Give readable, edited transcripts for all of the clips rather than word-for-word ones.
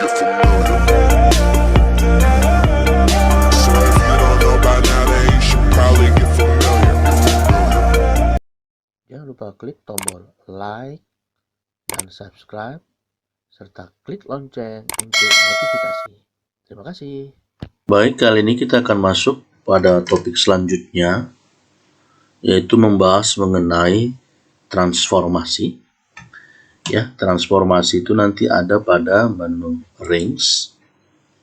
get familiar. So if you don't know by now, then you should probably get familiar. Jangan lupa klik tombol like dan subscribe, serta klik lonceng untuk notifikasi. Terima kasih. Baik, kali ini kita akan masuk pada topik selanjutnya, yaitu membahas mengenai transformasi. Ya, transformasi itu nanti ada pada menu range.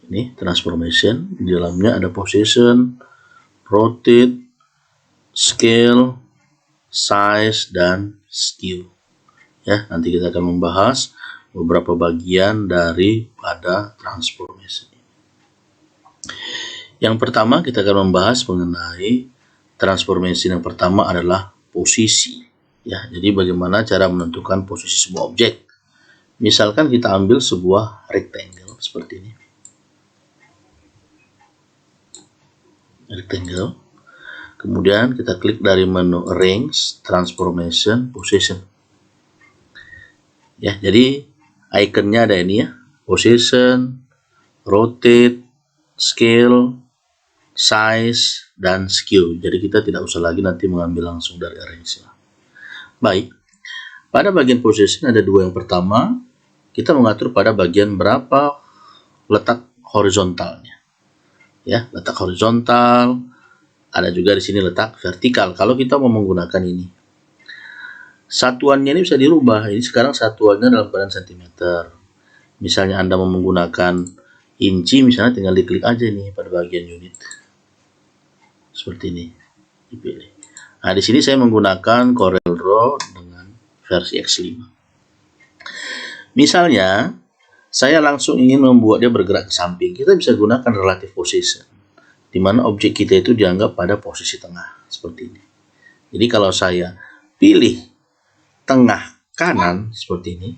Ini transformation, di dalamnya ada position, rotate, scale, size, dan skew. Ya, nanti kita akan membahas beberapa bagian daripada transformation. Yang pertama kita akan membahas mengenai transformation. Yang pertama adalah posisi. Ya, jadi bagaimana cara menentukan posisi sebuah objek. Misalkan kita ambil sebuah rectangle seperti ini. Rectangle. Kemudian kita klik dari menu range, transformation, position. Ya, jadi ikonnya ada ini ya. Position, rotate, scale, size, dan skew. Jadi kita tidak usah lagi nanti mengambil langsung dari arrange. Baik, pada bagian position ada dua. Yang pertama, kita mengatur pada bagian berapa letak horizontalnya. Ya, letak horizontal. Ada juga di sini letak vertikal. Kalau kita mau menggunakan ini, satuannya ini bisa dirubah. Ini sekarang satuannya dalam keadaan cm. Misalnya Anda mau menggunakan inci, misalnya tinggal diklik aja nih pada bagian unit. Seperti ini, dipilih. Nah, di sini saya menggunakan Corel Draw dengan versi X5. Misalnya, saya langsung ingin membuat dia bergerak ke samping. Kita bisa gunakan relative position, di mana objek kita itu dianggap pada posisi tengah, seperti ini. Jadi kalau saya pilih tengah kanan, seperti ini,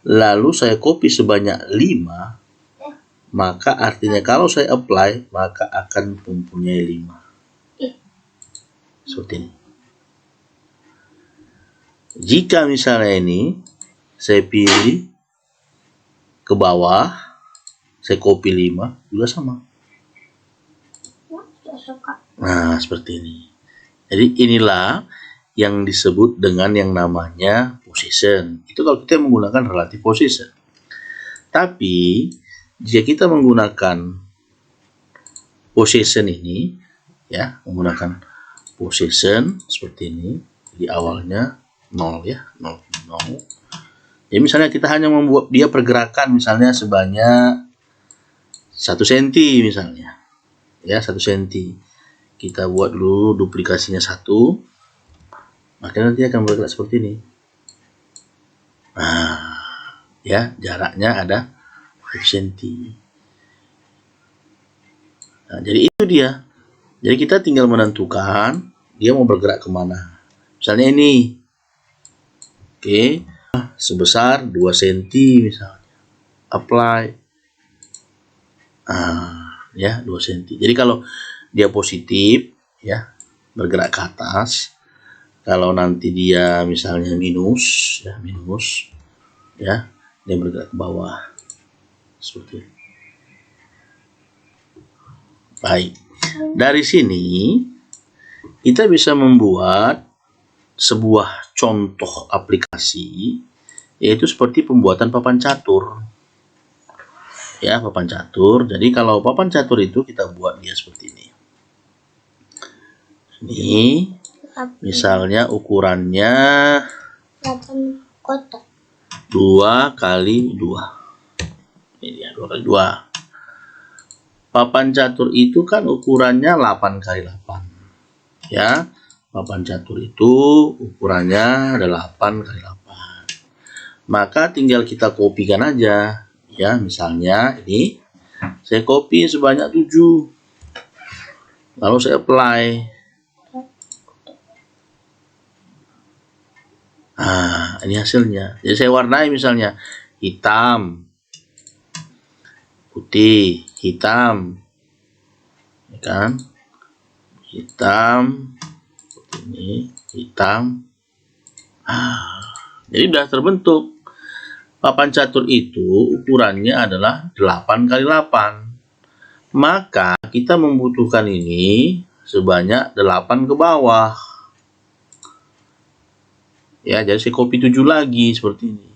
lalu saya copy sebanyak 5, maka artinya kalau saya apply, maka akan mempunyai 5. Seperti ini. Jika misalnya ini, saya pilih ke bawah, saya copy 5, juga sama. Nah, seperti ini. Jadi inilah yang disebut dengan yang namanya position. Itu kalau kita menggunakan relative position. Tapi jika kita menggunakan position ini, ya, menggunakan position seperti ini, di awalnya 0 ya, 0. Jadi misalnya kita hanya membuat dia pergerakan misalnya sebanyak 1 cm misalnya. Ya, 1 cm. Kita buat dulu duplikasinya 1. Maka nanti akan bergerak seperti ini. Nah, ya, jaraknya ada 1 cm. Nah, jadi itu dia. Jadi kita tinggal menentukan dia mau bergerak kemana. Misalnya ini. Oke. Sebesar 2 cm misalnya. Apply. Ya, 2 cm. Jadi kalau dia positif, ya, bergerak ke atas. Kalau nanti dia misalnya minus, ya, dia bergerak ke bawah. Seperti ini. Baik. Dari sini kita bisa membuat sebuah contoh aplikasi, yaitu seperti pembuatan papan catur. Ya, papan catur. Jadi kalau papan catur itu kita buat dia seperti ini. Ini misalnya ukurannya 2 kali 2. Ini dia, 2 kali 2. Papan catur itu kan ukurannya 8 kali 8. Ya, papan catur itu ukurannya adalah 8 kali 8. Maka tinggal kita kopikan aja. Ya, misalnya ini saya copy sebanyak 7. Lalu saya apply. Nah, ini hasilnya. Jadi saya warnai misalnya hitam, putih, hitam, ya kan? Hitam, seperti ini, hitam. Jadi sudah terbentuk papan catur itu ukurannya adalah 8 kali 8. Maka kita membutuhkan ini sebanyak 8 ke bawah. Ya, jadi saya copy 7 lagi seperti ini.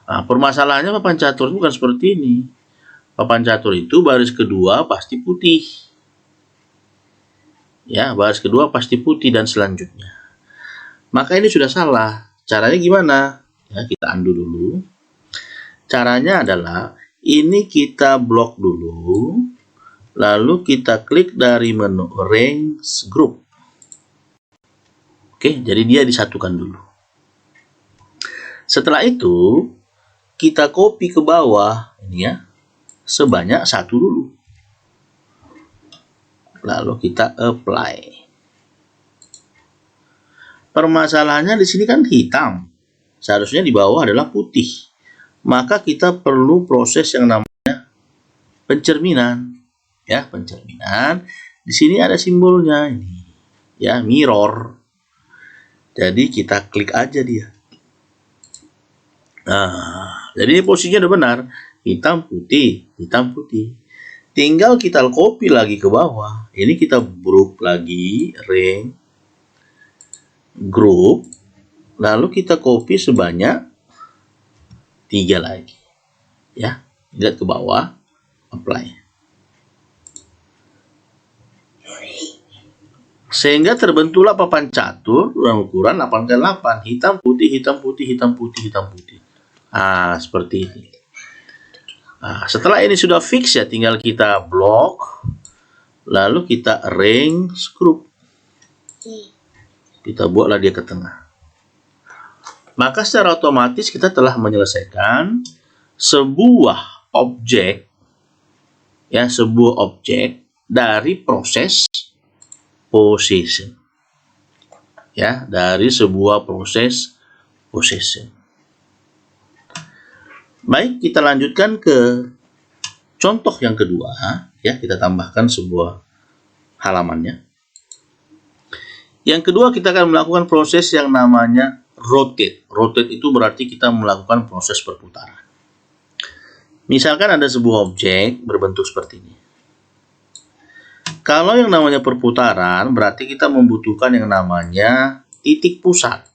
Nah, permasalahannya papan catur bukan seperti ini. Papan catur itu baris kedua pasti putih. Ya, baris kedua pasti putih dan selanjutnya. Maka ini sudah salah. Caranya gimana? Ya, kita undo dulu. Caranya adalah ini kita blok dulu, lalu kita klik dari menu Arrange Group. Oke, jadi dia disatukan dulu. Setelah itu, kita copy ke bawah, ini ya, sebanyak 1 dulu. Lalu kita apply. Permasalahannya di sini kan hitam. Seharusnya di bawah adalah putih. Maka kita perlu proses yang namanya pencerminan. Ya, pencerminan. Di sini ada simbolnya ini. Ya, mirror. Jadi kita klik aja dia. Nah, jadi posisinya udah benar. Hitam putih, hitam putih. Tinggal kita copy lagi ke bawah. Ini kita group lagi, ring, group. Lalu kita copy sebanyak 3 lagi. Ya, lihat ke bawah, apply. Sehingga terbentuklah papan catur dengan ukuran 8 kali 8. Hitam putih, hitam putih, hitam putih, hitam putih. Nah, seperti ini. Nah, setelah ini sudah fix ya, tinggal kita blok, lalu kita arrange group. Kita buatlah dia ke tengah. Maka secara otomatis kita telah menyelesaikan sebuah objek, ya, sebuah objek dari proses position. Ya, dari sebuah proses position. Baik, kita lanjutkan ke contoh yang kedua. Ya, kita tambahkan sebuah halamannya. Yang kedua, kita akan melakukan proses yang namanya rotate. Rotate itu berarti kita melakukan proses perputaran. Misalkan ada sebuah objek berbentuk seperti ini. Kalau yang namanya perputaran, berarti kita membutuhkan yang namanya titik pusat.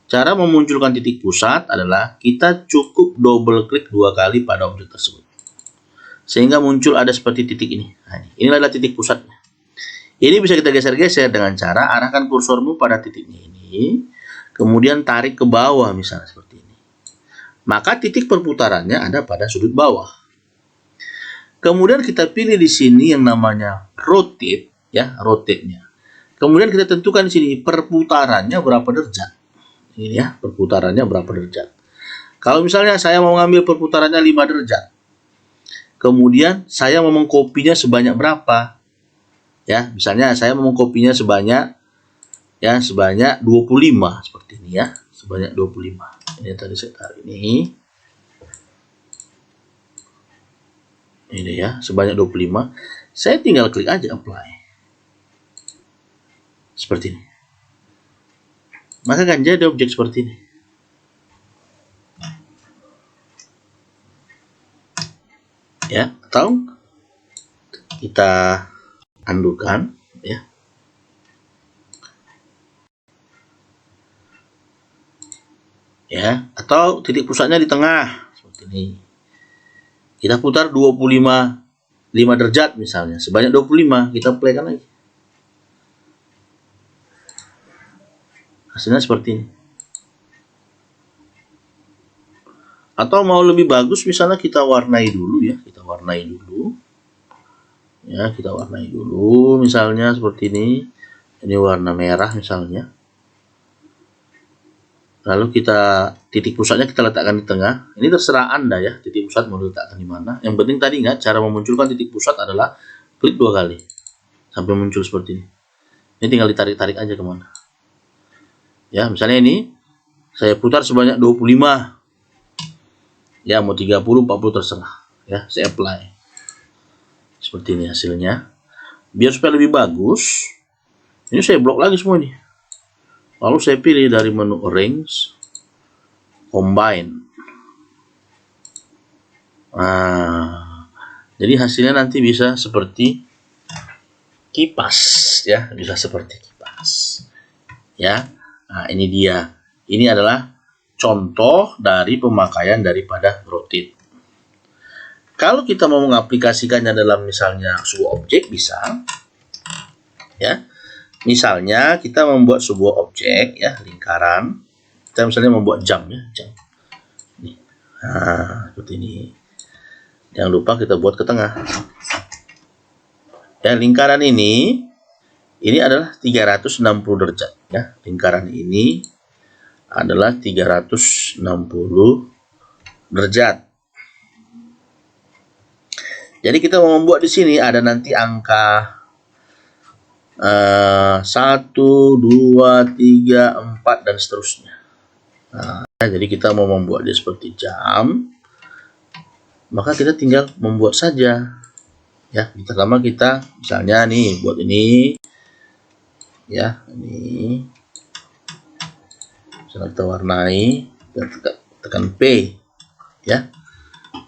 Cara memunculkan titik pusat adalah kita cukup double klik 2 kali pada objek tersebut. Sehingga muncul ada seperti titik ini. Nah, ini adalah titik pusatnya. Ini bisa kita geser-geser dengan cara arahkan kursormu pada titiknya ini. Kemudian tarik ke bawah misalnya seperti ini. Maka titik perputarannya ada pada sudut bawah. Kemudian kita pilih di sini yang namanya rotate, ya, rotate-nya. Kemudian kita tentukan di sini perputarannya berapa derajat. Ini ya, perputarannya berapa derajat. Kalau misalnya saya mau ngambil perputarannya 5 derajat. Kemudian saya mau mengkopinya sebanyak berapa? Ya, misalnya saya mau mengkopinya sebanyak 25 seperti ini ya, sebanyak 25. Ini tadi saya taruh ini. Ini ya, sebanyak 25. Saya tinggal klik aja apply. Seperti ini. Maka akan jadi objek seperti ini. Ya, atau kita andukan ya. Ya, atau titik pusatnya di tengah seperti ini. Kita putar 5 derajat misalnya, sebanyak 25, kita playkan lagi. Hasilnya seperti ini. Atau mau lebih bagus misalnya kita warnai dulu ya, kita warnai dulu. Ya, kita warnai dulu misalnya seperti ini. Ini warna merah misalnya. Lalu kita titik pusatnya kita letakkan di tengah. Ini terserah Anda ya, titik pusat mau diletakkan di mana. Yang penting tadi ingat cara memunculkan titik pusat adalah klik 2 kali sampai muncul seperti ini. Ini tinggal ditarik-tarik aja kemana. Ya, misalnya ini saya putar sebanyak 25. Ya, mau 30, 40 terserah. Ya, saya apply. Seperti ini hasilnya. Biar supaya lebih bagus, ini saya blok lagi semua ini. Lalu saya pilih dari menu arrange, combine. Nah, jadi hasilnya nanti bisa seperti kipas ya, bisa seperti kipas ya. Nah, ini dia. Ini adalah contoh dari pemakaian daripada rotate. Kalau kita mau mengaplikasikannya dalam misalnya sebuah objek bisa ya. Misalnya kita membuat sebuah objek ya, lingkaran. Kita misalnya membuat jam ya, jam. Nih. Nah, seperti ini. Jangan lupa kita buat ke tengah. Ya, lingkaran ini adalah 360 derajat ya. Lingkaran ini adalah 360 derajat. Jadi kita mau membuat di sini ada nanti angka 1, 2, 3, 4 dan seterusnya. Nah, jadi kita mau membuat dia seperti jam, maka kita tinggal membuat saja. Ya, pertama kita misalnya nih buat ini, ya ini, misalnya kita warnai, kita tekan P, ya,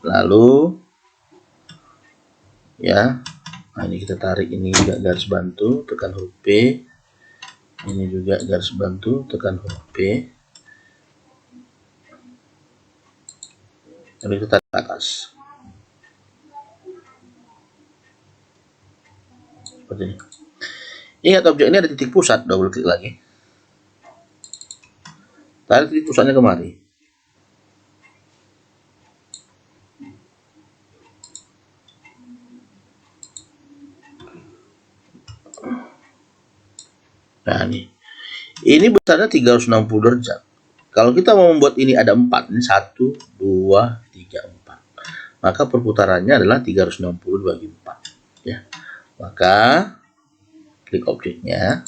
lalu ya, nah ini kita tarik ini juga garis bantu, tekan huruf P, ini juga garis bantu, tekan huruf P, lalu kita tarik ke atas seperti ini. Ingat objek ini ada titik pusat, double klik lagi, tarik titik pusatnya kemari. Nah ini besarnya 360 derajat. Kalau kita mau membuat ini ada 4, ini 1, 2, 3, 4. Maka perputarannya adalah 360 bagi 4. Ya. Maka klik objeknya.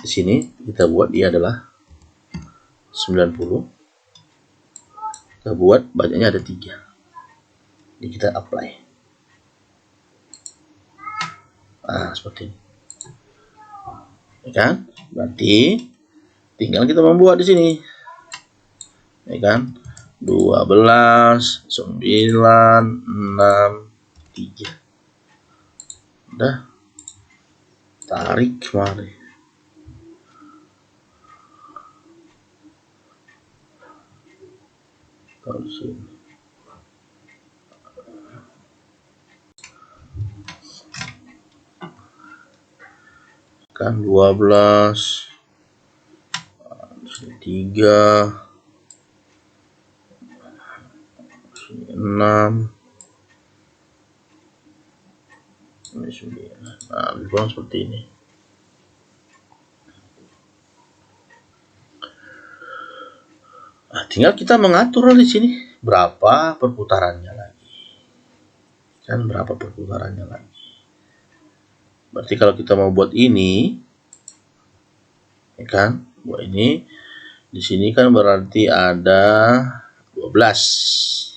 Di sini kita buat dia adalah 90. Kita buat banyaknya ada 3. Jadi kita apply. Nah, seperti ini. Ya kan? Berarti tinggal kita membuat di sini. Ya kan? 12, 9, 6, 3. Udah. Tarik kemari. Taruh sini. Kan 12, 3, 6, ini 9. Nah, dibuang seperti ini. Nah, tinggal kita mengatur di sini berapa perputarannya lagi. Kan berapa perputarannya lagi. Berarti kalau kita mau buat ini, ya kan, buat ini, di sini kan berarti ada 12,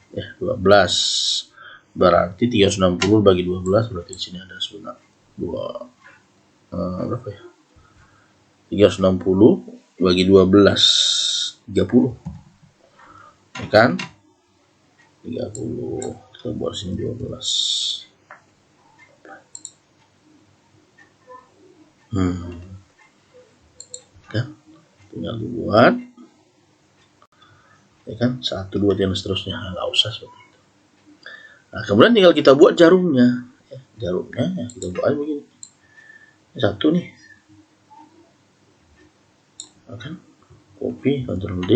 ya 12, berarti 360 bagi 12, berarti di sini ada berapa ya? 360 bagi 12, 30, ya kan? 30, kita buat sini 12. Ya, tinggal dibuat, ya kan, 1, 2, dan seterusnya, nggak usah seperti itu. Nah, kemudian tinggal kita buat jarumnya, ya, jarumnya ya, kita buat begini, 1 nih, ya kan, copy, Ctrl D,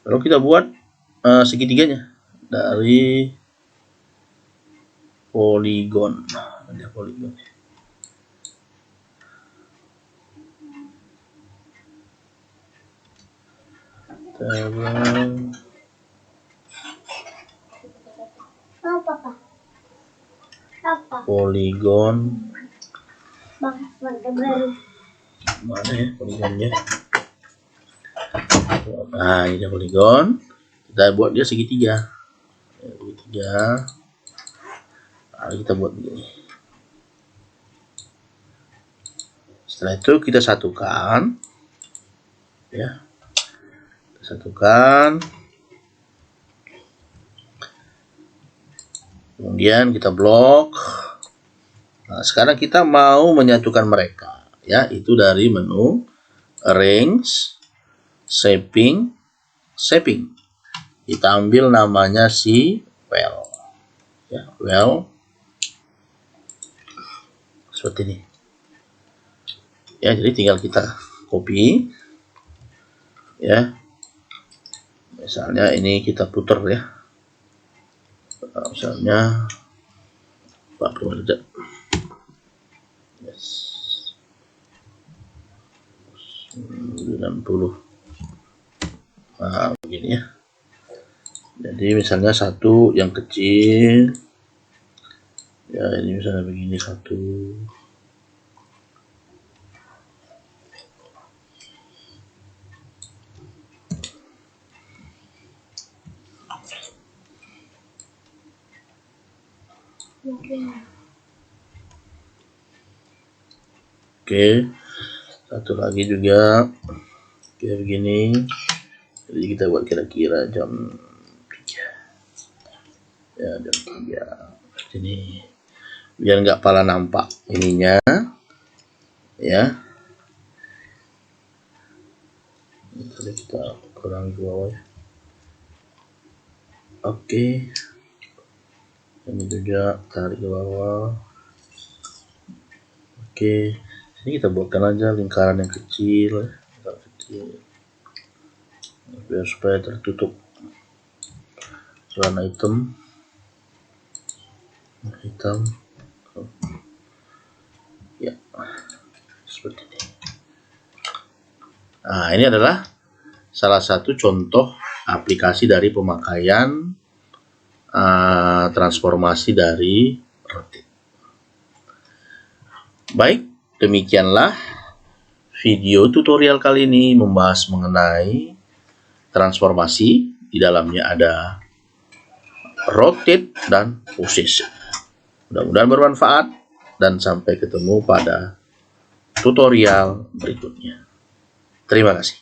lalu kita buat segitiganya dari poligon, ada poligon. Poligon mana ya poligonnya? Nah, ini poligon, kita buat dia segitiga, segitiga. Nah, kita buat begini. Setelah itu kita satukan, ya, kita satukan, kemudian kita blok. Nah, sekarang kita mau menyatukan mereka, ya, itu dari menu arrange, shaping. Kita ambil namanya si well, ya, well, seperti ini. Ya, jadi tinggal kita copy, ya. Misalnya ini kita putar, ya. Misalnya 40 derajat. Yes. 90. Nah, begini, ya. Jadi misalnya satu yang kecil, ya, ini misalnya begini satu. Oke, satu lagi juga kayak begini. Jadi kita buat kira-kira jam 3, ya, jam 3 ini, biar nggak pala nampak ininya, ya. Jadi kita kurangi ke bawah, ya. Oke, ini juga tarik ke bawah. Oke, ini kita buatkan aja lingkaran yang kecil, biar supaya tertutup warna hitam. Ya, seperti ini. Nah, ini adalah salah satu contoh aplikasi dari pemakaian transformasi dari rotate. Baik, demikianlah video tutorial kali ini membahas mengenai transformasi. Di dalamnya ada rotate dan position. Mudah-mudahan bermanfaat dan sampai ketemu pada tutorial berikutnya. Terima kasih.